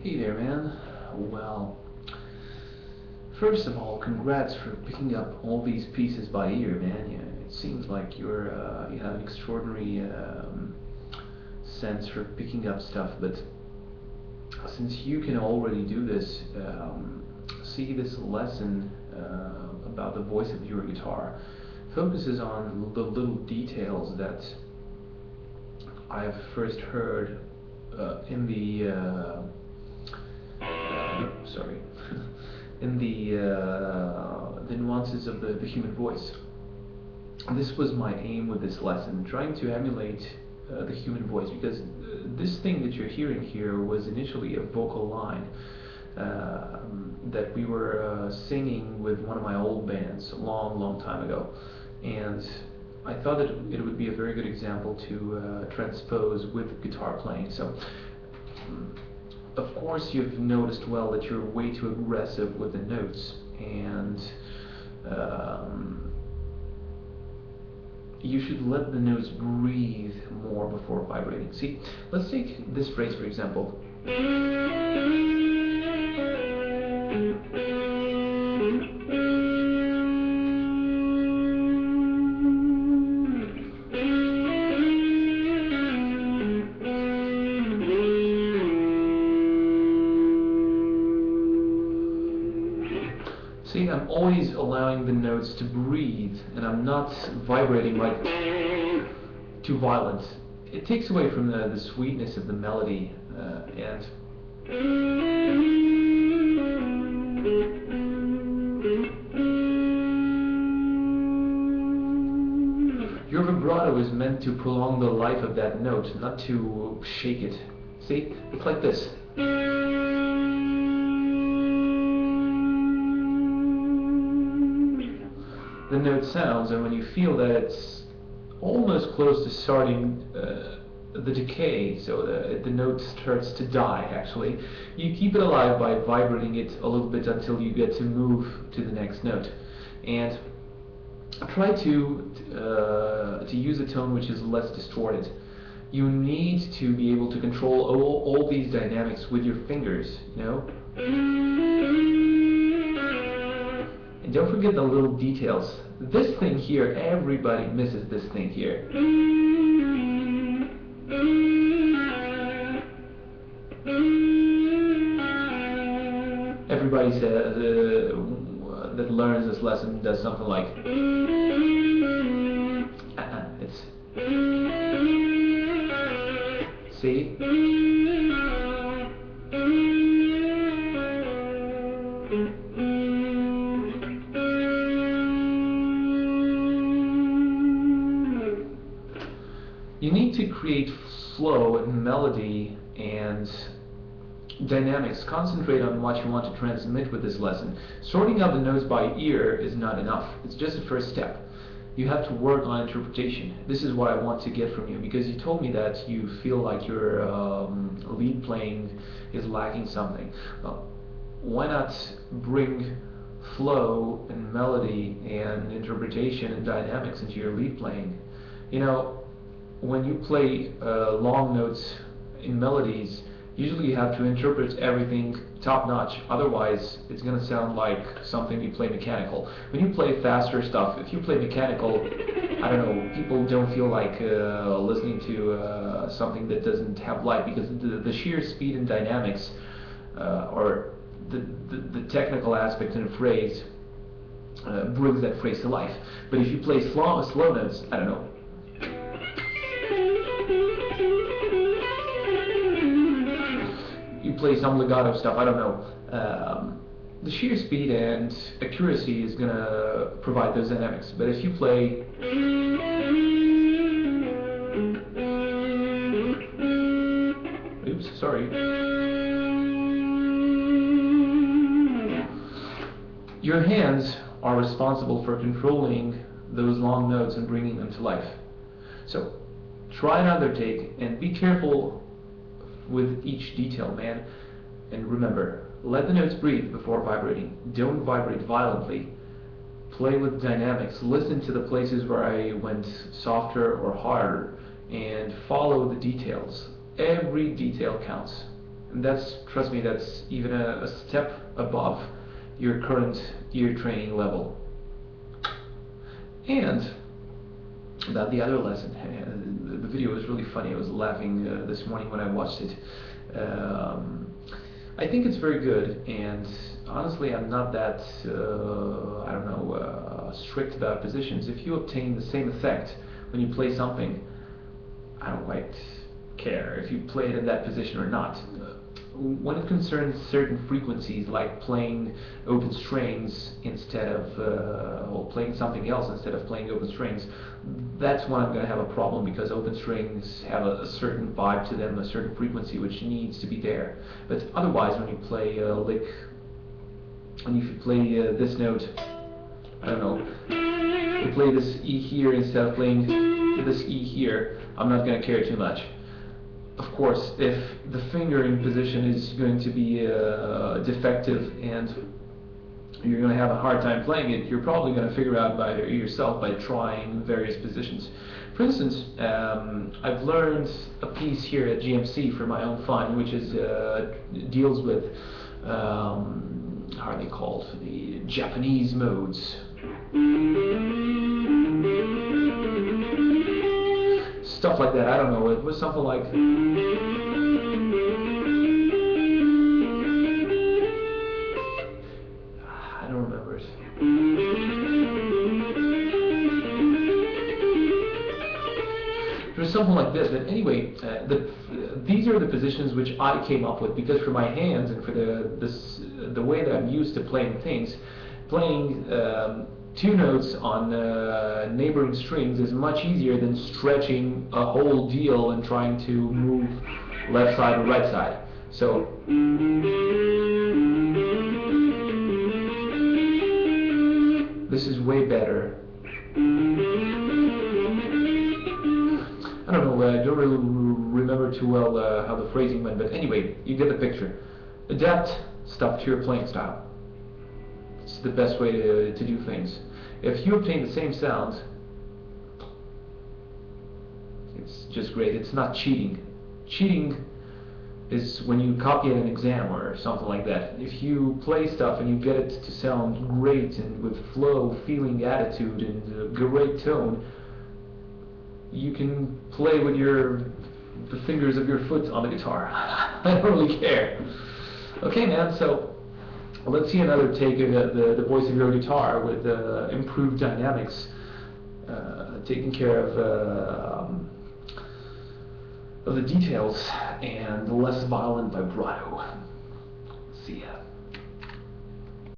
Hey there, man. Well, first of all, congrats for picking up all these pieces by ear, man. Yeah, it seems like you have an extraordinary sense for picking up stuff. But since you can already do this, see this lesson about the voice of your guitar focuses on the little details that I've first heard in sorry, in the nuances of the human voice. This was my aim with this lesson, trying to emulate the human voice, because this thing that you're hearing here was initially a vocal line that we were singing with one of my old bands a long time ago, and I thought that it would be a very good example to transpose with guitar playing. So of course you've noticed well that you're way too aggressive with the notes, and you should let the notes breathe more before vibrating. See, let's take this phrase for example. See, I'm always allowing the notes to breathe, and I'm not vibrating like too violent. It takes away from the sweetness of the melody, and your vibrato is meant to prolong the life of that note, not to shake it. See, it's like this. The note sounds, and when you feel that it's almost close to starting the decay, so the note starts to die actually, you keep it alive by vibrating it a little bit until you get to move to the next note. And try to use a tone which is less distorted. You need to be able to control all these dynamics with your fingers, you know? And don't forget the little details. This thing here, everybody misses this thing here. Everybody says, that learns this lesson does something like it's see? You need to create flow and melody and dynamics. Concentrate on what you want to transmit with this lesson. Sorting out the notes by ear is not enough. It's just the first step. You have to work on interpretation. This is what I want to get from you, because you told me that you feel like your lead playing is lacking something. Well, why not bring flow and melody and interpretation and dynamics into your lead playing? You know, when you play long notes in melodies, usually you have to interpret everything top-notch, otherwise it's going to sound like something you play mechanical. When you play faster stuff, if you play mechanical, I don't know, people don't feel like listening to something that doesn't have life, because the sheer speed and dynamics or the technical aspect in a phrase brings that phrase to life. But if you play slow notes, I don't know, you play some legato stuff, I don't know, the sheer speed and accuracy is going to provide those dynamics. But if you play oops, sorry, your hands are responsible for controlling those long notes and bringing them to life. So try another take and be careful with each detail, man. And remember, let the notes breathe before vibrating. Don't vibrate violently. Play with dynamics. Listen to the places where I went softer or harder, and follow the details. Every detail counts. And that's, trust me, that's even a step above your current ear training level. And about the other lesson, the video was really funny. I was laughing this morning when I watched it. I think it's very good, and honestly, I'm not that, I don't know, strict about positions. If you obtain the same effect when you play something, I don't quite care if you play it in that position or not. When it concerns certain frequencies, like playing open strings instead of, or playing something else instead of playing open strings, that's when I'm going to have a problem, because open strings have a certain vibe to them, a certain frequency which needs to be there. But otherwise, when you play a lick, when you play this note, I don't know, you play this E here instead of playing this E here, I'm not going to care too much. Of course, if the fingering position is going to be defective and you're going to have a hard time playing it, you're probably going to figure out by yourself by trying various positions. For instance, I've learned a piece here at GMC for my own fun, which is deals with how are they called? The Japanese modes. Stuff like that. I don't know. It was something like. I don't remember it. It was something like this. But anyway, these are the positions which I came up with, because for my hands and for the way that I'm used to playing things, playing two notes on neighboring strings is much easier than stretching a whole deal and trying to move left side or right side. So this is way better. I don't know, I don't really remember too well how the phrasing went, but anyway, you get the picture. Adapt stuff to your playing style. It's the best way to do things. If you obtain the same sound, it's just great. It's not cheating. Cheating is when you copy an exam or something like that. If you play stuff and you get it to sound great and with flow, feeling, attitude, and a great tone, you can play with the fingers of your foot on the guitar. I don't really care. Okay, man, so let's see another take of the voice of your guitar with improved dynamics, taking care of the details and less violent vibrato. See ya.